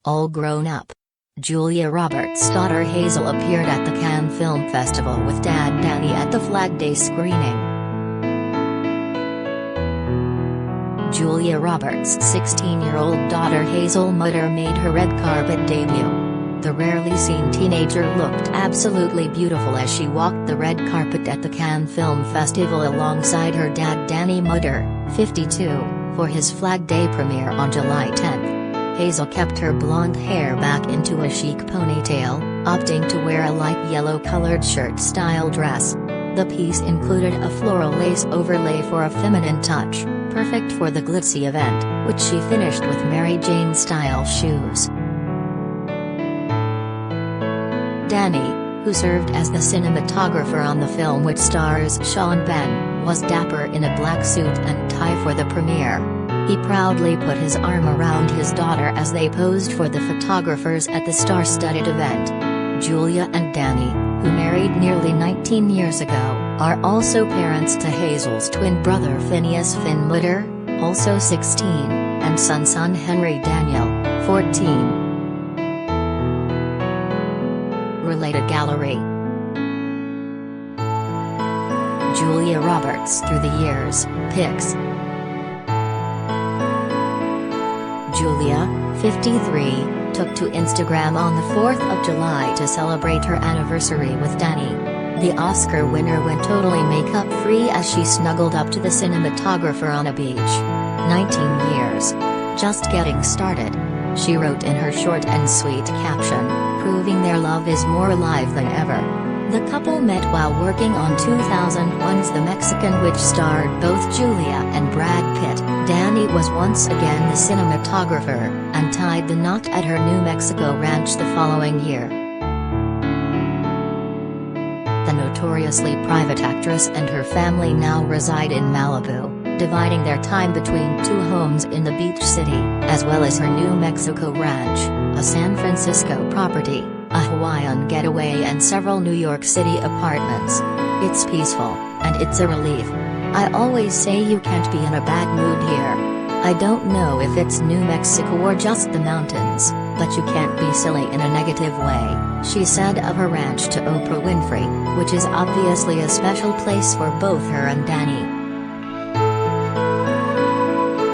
all grown up. Julia Roberts' daughter Hazel appeared at the Cannes Film Festival with dad Danny at the Flag Day screening. Julia Roberts' 16-year-old daughter Hazel Moder made her red carpet debut. The rarely seen teenager looked absolutely beautiful as she walked the red carpet at the Cannes Film Festival alongside her dad Danny Moder, 52, for his Flag Day premiere on July 10. Hazel kept her blonde hair back into a chic ponytail, opting to wear a light yellow-colored shirt-style dress. The piece included a floral lace overlay for a feminine touch, perfect for the glitzy event, which she finished with Mary Jane-style shoes. Danny, who served as the cinematographer on the film which stars Sean Penn, was dapper in a black suit and tie for the premiere. He proudly put his arm around his daughter as they posed for the photographers at the star-studded event. Julia and Danny, who married nearly 19 years ago, are also parents to Hazel's twin brother Phinnaeus Finn Moder, also 16, and son Henry Daniel, 14. Related gallery. Julia Roberts through the years, pics. Julia, 53, took to Instagram on the 4th of July to celebrate her anniversary with Danny. The Oscar winner went totally makeup-free as she snuggled up to the cinematographer on a beach. 19 years. Just getting started, she wrote in her short and sweet caption, proving their love is more alive than ever. The couple met while working on 2001's The Mexican, which starred both Julia and Brad Pitt. Danny was once again the cinematographer, and tied the knot at her New Mexico ranch the following year. The notoriously private actress and her family now reside in Malibu, dividing their time between two homes in the beach city, as well as her New Mexico ranch, a San Francisco property, a Hawaiian getaway and several New York City apartments. It's peaceful, and it's a relief. I always say you can't be in a bad mood here. I don't know if it's New Mexico or just the mountains, but you can't be silly in a negative way, she said of her ranch to Oprah Winfrey, which is obviously a special place for both her and Danny.